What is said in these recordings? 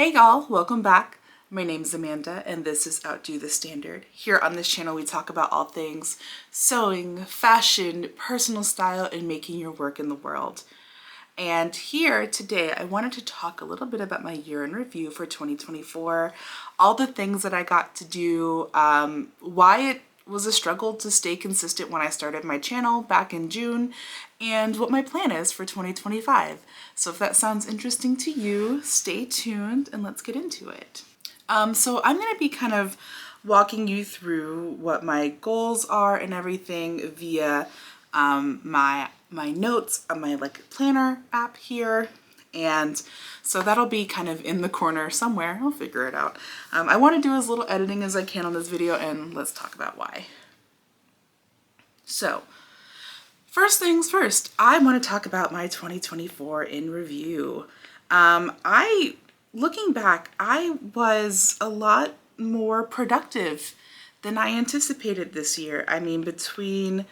Hey y'all, welcome back. My name's Amanda and this is Outdo the Standard. Here on this channel we talk about all things sewing, fashion, personal style, and making your work in the world. And here today I wanted to talk a little bit about my year in review for 2024, all the things that I got to do, why it was a struggle to stay consistent when I started my channel back in June, and what my plan is for 2025. So if that sounds interesting to you, stay tuned and let's get into it. So I'm going to be kind of walking you through what my goals are and everything via my notes on my planner app here. And so that'll be kind of in the corner somewhere. I'll figure it out. I want to do as little editing as I can on this video, and let's talk about why. So first things first, I want to talk about my 2024 in review. Looking back, I was a lot more productive than I anticipated this year. I mean, between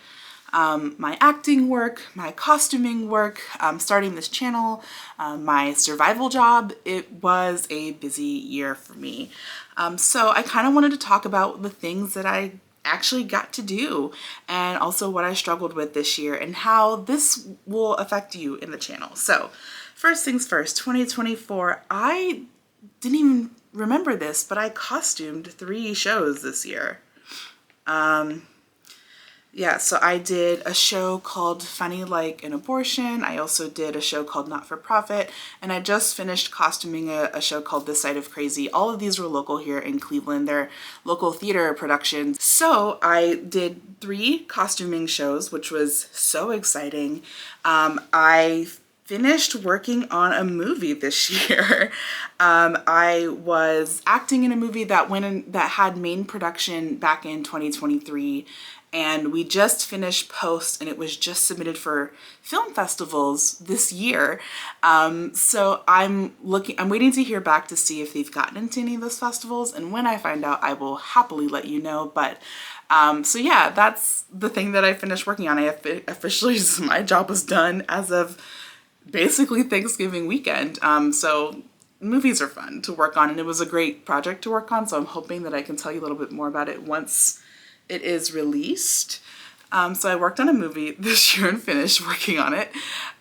my acting work, my costuming work, starting this channel, my survival job, it was a busy year for me. So I kind of wanted to talk about the things that I actually got to do and also what I struggled with this year and how this will affect you in the channel. So first things first, 2024, I didn't even remember this, but I costumed 3 shows this year. Yeah, so I did a show called Funny Like an Abortion. I also did a show called Not for Profit, and I just finished costuming a show called This Side of Crazy. All of these were local here in Cleveland. They're local theater productions. So I did 3 costuming shows, which was so exciting. I finished working on a movie this year. I was acting in a movie that had main production back in 2023. And we just finished post and it was just submitted for film festivals this year. So I'm waiting to hear back to see if they've gotten into any of those festivals. And when I find out, I will happily let you know. But so yeah, that's the thing that I finished working on. Officially, my job was done as of basically Thanksgiving weekend. So movies are fun to work on and it was a great project to work on. So I'm hoping that I can tell you a little bit more about it once it is released. So I worked on a movie this year and finished working on it.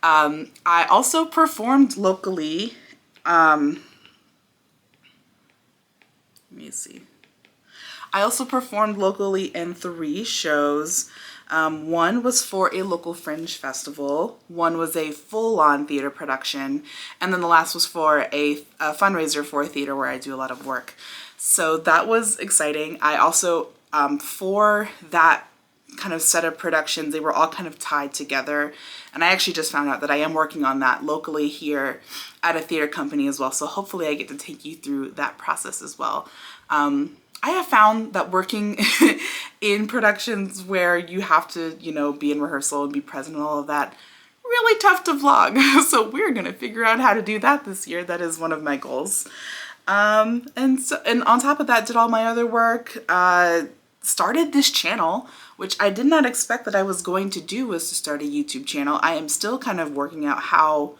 I also performed locally. Let me see. I also performed locally in 3 shows. One was for a local fringe festival, one was a full-on theater production, and then the last was for a fundraiser for a theater where I do a lot of work. So that was exciting. I also for that kind of set of productions, they were all kind of tied together. And I actually just found out that I am working on that locally here at a theater company as well. So hopefully I get to take you through that process as well. I have found that working in productions where you have to, be in rehearsal and be present and all of that, really tough to vlog. So we're going to figure out how to do that this year. That is one of my goals. And on top of that, did all my other work, started this channel, which I did not expect that I was going to do, was to start a YouTube channel. I am still kind of working out how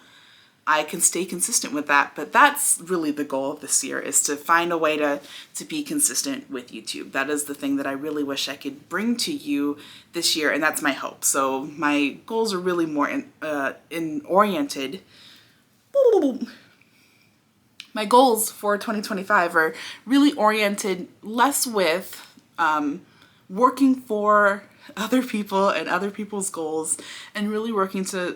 I can stay consistent with that, but that's really the goal of this year, is to find a way to be consistent with YouTube. That is the thing that I really wish I could bring to you this year, and that's my hope. So my goals are really more oriented. My goals for 2025 are really oriented less with working for other people and other people's goals, and really working to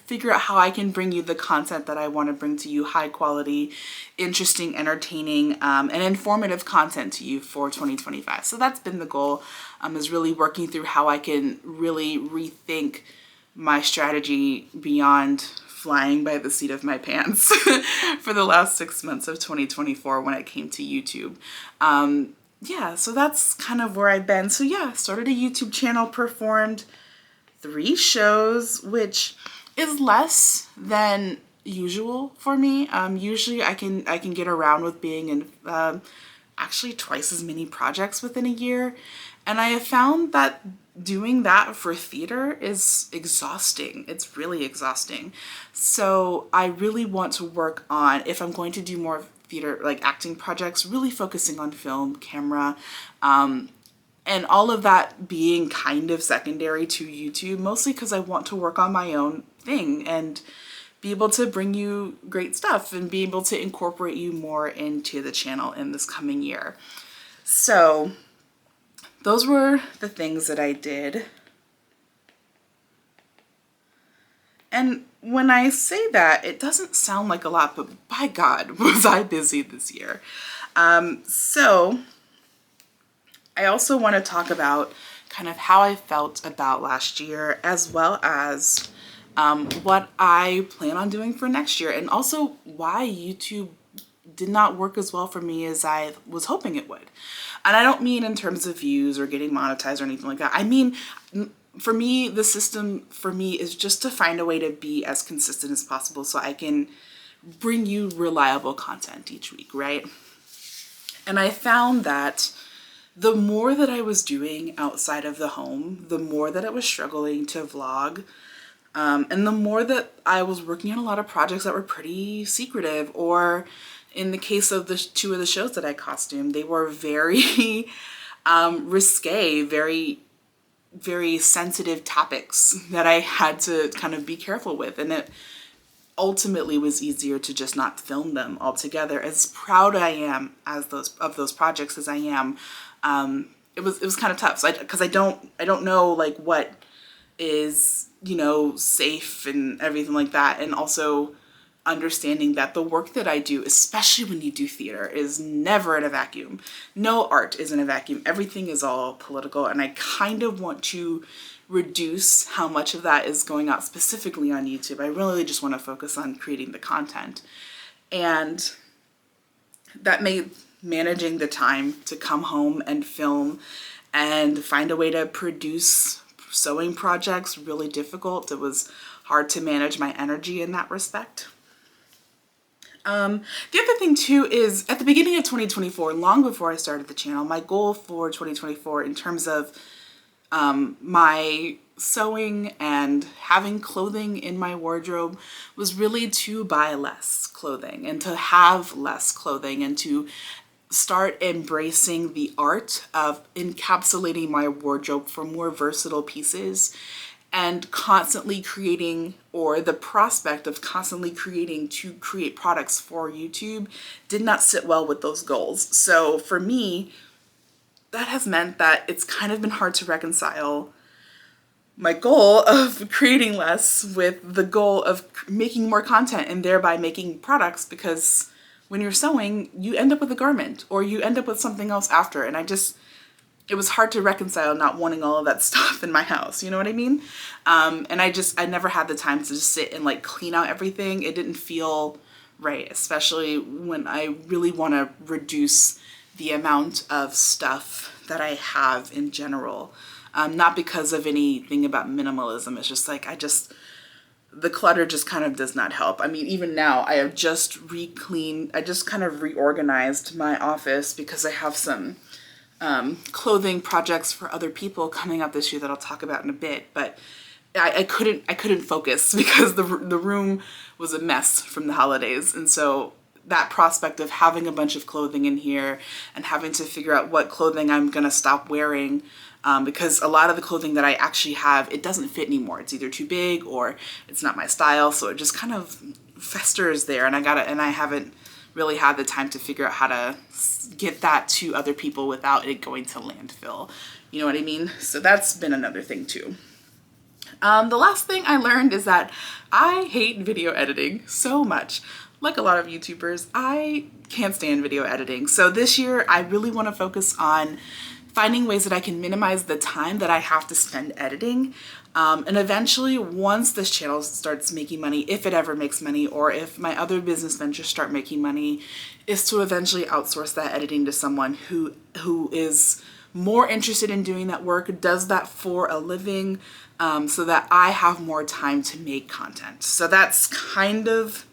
figure out how I can bring you the content that I want to bring to you, high quality, interesting, entertaining, and informative content to you for 2025. So that's been the goal, is really working through how I can really rethink my strategy beyond flying by the seat of my pants for the last 6 months of 2024 when it came to YouTube. Yeah, so that's kind of where I've been. So yeah, started a YouTube channel, performed 3 shows, which is less than usual for me. Usually I can get around with being in actually twice as many projects within a year. And I have found that doing that for theater is exhausting. It's really exhausting. So I really want to work on, if I'm going to do more theater, like acting projects, really focusing on film, camera, and all of that being kind of secondary to YouTube, mostly because I want to work on my own thing and be able to bring you great stuff and be able to incorporate you more into the channel in this coming year. So those were the things that I did. And when I say that, it doesn't sound like a lot, but by God, was I busy this year. So I also want to talk about kind of how I felt about last year, as well as what I plan on doing for next year, and also why YouTube did not work as well for me as I was hoping it would. And I don't mean in terms of views or getting monetized or anything like that. I mean, for me, the system for me is just to find a way to be as consistent as possible so I can bring you reliable content each week, right? And I found that the more that I was doing outside of the home, the more that I was struggling to vlog, and the more that I was working on a lot of projects that were pretty secretive, or in the case of the two of the shows that I costumed, they were very risque, very, very sensitive topics that I had to kind of be careful with. And it ultimately was easier to just not film them altogether. As proud I am of those projects as I am, it was kind of tough. So because I don't know like what is, you know, safe and everything like that. And also understanding that the work that I do, especially when you do theater, is never in a vacuum. No art is in a vacuum. Everything is all political. And I kind of want to reduce how much of that is going out specifically on YouTube. I really just want to focus on creating the content. And that made managing the time to come home and film and find a way to produce sewing projects really difficult. It was hard to manage my energy in that respect. The other thing too is at the beginning of 2024, long before I started the channel, my goal for 2024 in terms of my sewing and having clothing in my wardrobe was really to buy less clothing and to have less clothing and to start embracing the art of encapsulating my wardrobe for more versatile pieces and constantly creating, or the prospect of constantly creating to create products for YouTube did not sit well with those goals. So for me, that has meant that it's kind of been hard to reconcile my goal of creating less with the goal of making more content and thereby making products, because when you're sewing, you end up with a garment or you end up with something else after. And it was hard to reconcile not wanting all of that stuff in my house. You know what I mean? And I never had the time to just sit and like clean out everything. It didn't feel right, especially when I really want to reduce the amount of stuff that I have in general. Not because of anything about minimalism. It's just like, the clutter just kind of does not help. I mean, even now I have just I just kind of reorganized my office because I have some clothing projects for other people coming up this year that I'll talk about in a bit. But I couldn't focus because the room was a mess from the holidays. And so that prospect of having a bunch of clothing in here and having to figure out what clothing I'm gonna stop wearing, because a lot of the clothing that I actually have, it doesn't fit anymore. It's either too big or it's not my style. So it just kind of festers there, and I haven't really had the time to figure out how to get that to other people without it going to landfill. You know what I mean? So that's been another thing too. The last thing I learned is that I hate video editing so much. Like a lot of YouTubers, I can't stand video editing. So this year I really want to focus on finding ways that I can minimize the time that I have to spend editing. And eventually, once this channel starts making money, if it ever makes money, or if my other business ventures start making money, is to eventually outsource that editing to someone who is more interested in doing that work, does that for a living, so that I have more time to make content. So that's kind of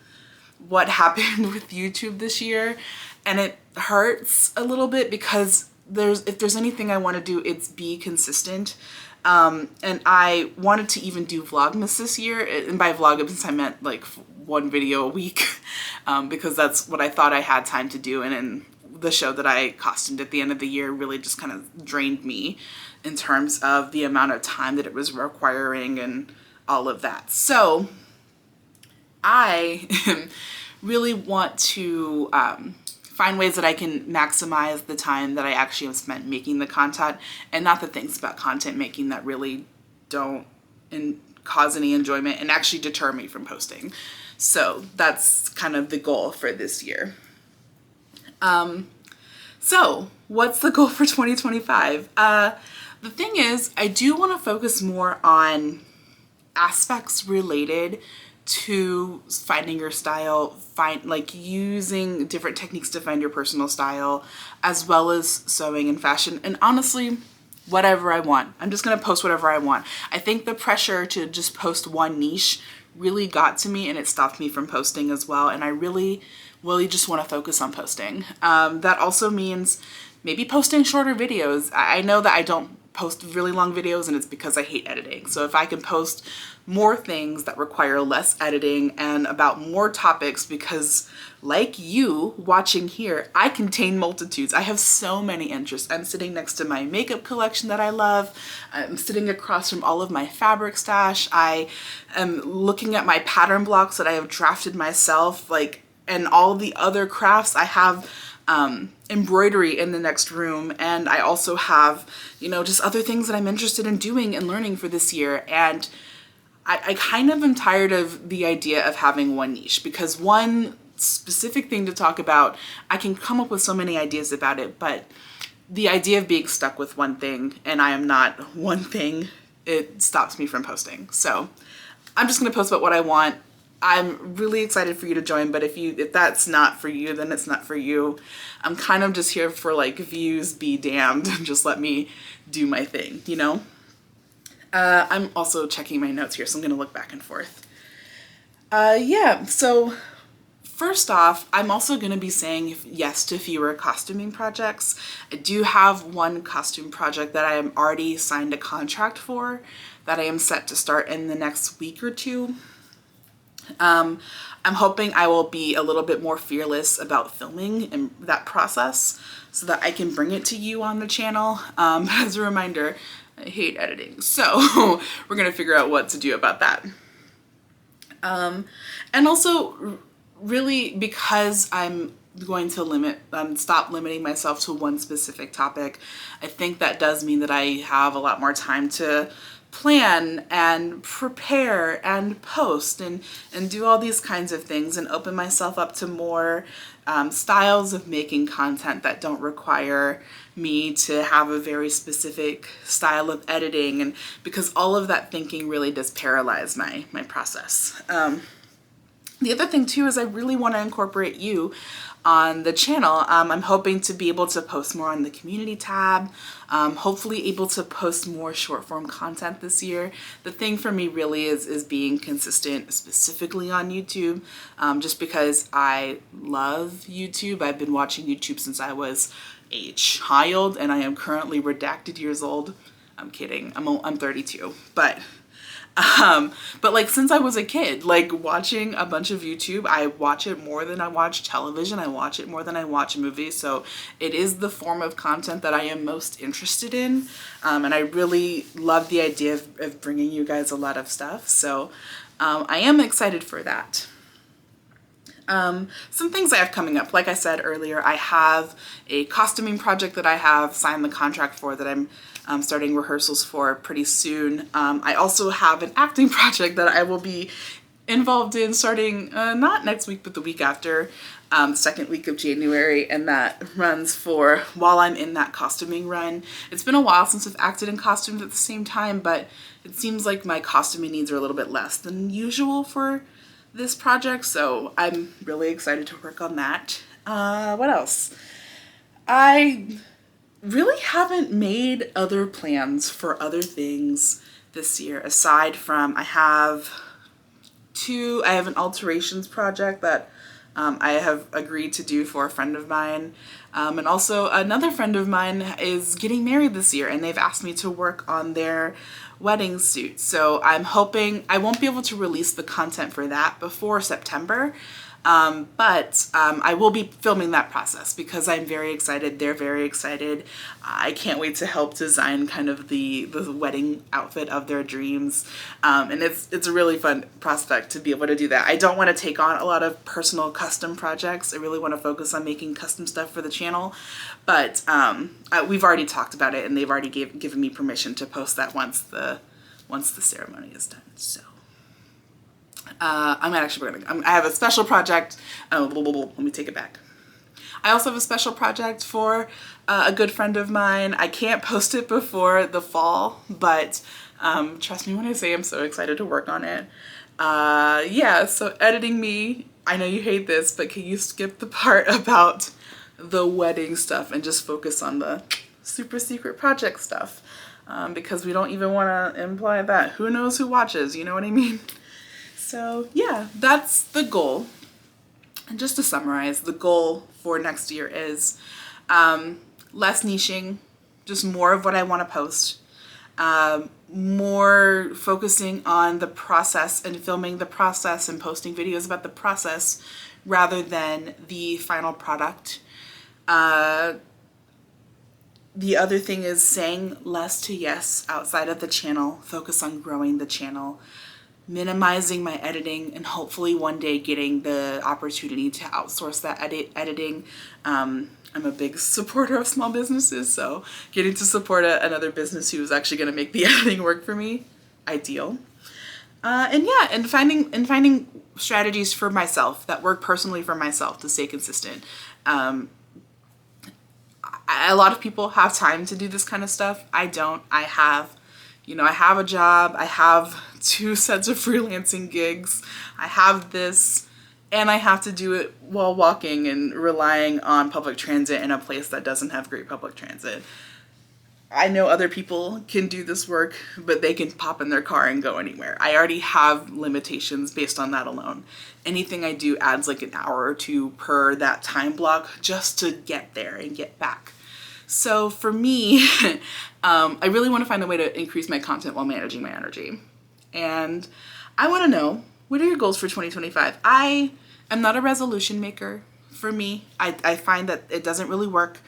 what happened with YouTube this year. And it hurts a little bit because if there's anything I want to do, it's be consistent. And I wanted to even do Vlogmas this year. And by Vlogmas, I meant like one video a week, because that's what I thought I had time to do. And the show that I costumed at the end of the year really just kind of drained me in terms of the amount of time that it was requiring and all of that. So I really want to find ways that I can maximize the time that I actually have spent making the content, and not the things about content making that really don't cause any enjoyment and actually deter me from posting. So that's kind of the goal for this year. So what's the goal for 2025? The thing is, I do want to focus more on aspects related to finding your style, like using different techniques to find your personal style, as well as sewing and fashion. And honestly, whatever I want. I'm just going to post whatever I want. I think the pressure to just post one niche really got to me, and it stopped me from posting as well. And I really just want to focus on posting. That also means maybe posting shorter videos. I know that I don't post really long videos, and it's because I hate editing. So if I can post more things that require less editing and about more topics, because like you watching here, I contain multitudes. I have so many interests. I'm sitting next to my makeup collection that I love. I'm sitting across from all of my fabric stash. I am looking at my pattern blocks that I have drafted myself, and all the other crafts. I have embroidery in the next room, and I also have, just other things that I'm interested in doing and learning for this year. And I kind of am tired of the idea of having one niche, because one specific thing to talk about, I can come up with so many ideas about it, but the idea of being stuck with one thing, and I am not one thing, it stops me from posting. So I'm just going to post about what I want. I'm really excited for you to join, but if that's not for you, then it's not for you. I'm kind of just here for views be damned. Just let me do my thing, I'm also checking my notes here, so I'm going to look back and forth. Yeah, so first off, I'm also going to be saying yes to fewer costuming projects. I do have one costume project that I am already signed a contract for, that I am set to start in the next week or two. I'm hoping I will be a little bit more fearless about filming and that process, so that I can bring it to you on the channel. But as a reminder, I hate editing, so we're gonna figure out what to do about that. And also, really, because I'm going to stop limiting myself to one specific topic, I think that does mean that I have a lot more time to plan and prepare and post and do all these kinds of things, and open myself up to more styles of making content that don't require me to have a very specific style of editing, and because all of that thinking really does paralyze my process. The other thing too is I really want to incorporate you on the channel. I'm hoping to be able to post more on the community tab, hopefully able to post more short form content this year. The thing for me really is being consistent, specifically on YouTube, just because I love YouTube. I've been watching YouTube since I was a child, and I am currently redacted years old. I'm kidding, I'm 32, but since I was a kid, watching a bunch of YouTube, I watch it more than I watch television. I watch it more than I watch movies. So it is the form of content that I am most interested in. And I really love the idea of bringing you guys a lot of stuff. So I am excited for that. Some things I have coming up. Like I said earlier, I have a costuming project that I have signed the contract for, that I'm starting rehearsals for pretty soon. I also have an acting project that I will be involved in starting not next week, but the week after, the second week of January, and that runs for while I'm in that costuming run. It's been a while since I've acted in costumes at the same time, but it seems like my costuming needs are a little bit less than usual for this project, so I'm really excited to work on that. What else? I really haven't made other plans for other things this year, aside from I have an alterations project that I have agreed to do for a friend of mine. And also another friend of mine is getting married this year, and they've asked me to work on their wedding suit. So I'm hoping I won't be able to release the content for that before September. But I will be filming that process because I'm very excited. They're very excited. I can't wait to help design kind of the wedding outfit of their dreams. And it's a really fun prospect to be able to do that. I don't want to take on a lot of personal custom projects. I really want to focus on making custom stuff for the channel. But we've already talked about it, and they've already given me permission to post that once the ceremony is done. So. I have a special project. Let me take it back. I also have a special project for a good friend of mine. I can't post it before the fall, but trust me when I say I'm so excited to work on it. Yeah, so editing me, I know you hate this, but can you skip the part about the wedding stuff and just focus on the super secret project stuff? Because we don't even want to imply that. Who knows who watches, you know what I mean? So yeah, that's the goal. And just to summarize, the goal for next year is less niching, just more of what I want to post, more focusing on the process and filming the process and posting videos about the process rather than the final product. The other thing is saying less to yes outside of the channel, focus on growing the channel, minimizing my editing, and hopefully one day getting the opportunity to outsource that editing. I'm a big supporter of small businesses, so getting to support another business who is actually going to make the editing work for me, ideal. And yeah, and finding strategies for myself that work personally for myself to stay consistent. A lot of people have time to do this kind of stuff. I don't. I have a job, I have 2 sets of freelancing gigs, I have this, and I have to do it while walking and relying on public transit in a place that doesn't have great public transit. I know other people can do this work, but they can pop in their car and go anywhere. I already have limitations based on that alone. Anything I do adds like an hour or 2 per that time block just to get there and get back. So for me, I really want to find a way to increase my content while managing my energy. And I want to know, what are your goals for 2025? I am not a resolution maker. For me, I find that it doesn't really work.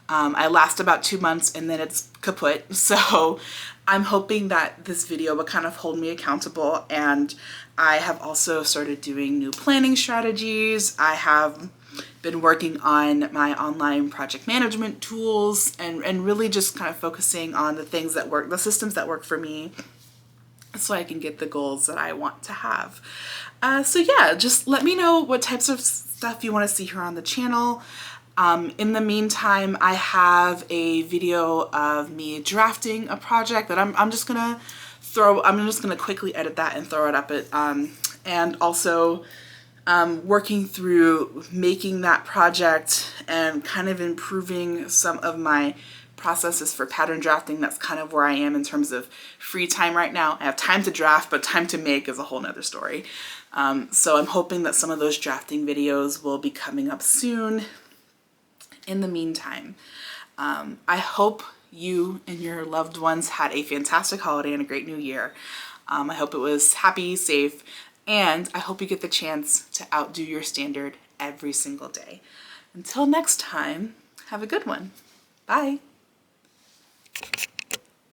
I last about 2 months and then it's kaput. So I'm hoping that this video will kind of hold me accountable. And I have also started doing new planning strategies. I have been working on my online project management tools and really just kind of focusing on the things that work, the systems that work for me, so I can get the goals that I want to have. So yeah, just let me know what types of stuff you want to see here on the channel. In the meantime, I have a video of me drafting a project that I'm just gonna quickly edit that and throw it up and also working through making that project and kind of improving some of my processes for pattern drafting. That's kind of where I am in terms of free time right now. I have time to draft, but time to make is a whole nother story. So I'm hoping that some of those drafting videos will be coming up soon. In the meantime, I hope you and your loved ones had a fantastic holiday and a great new year. I hope it was happy, safe, and I hope you get the chance to outdo your standard every single day. Until next time, have a good one. Bye.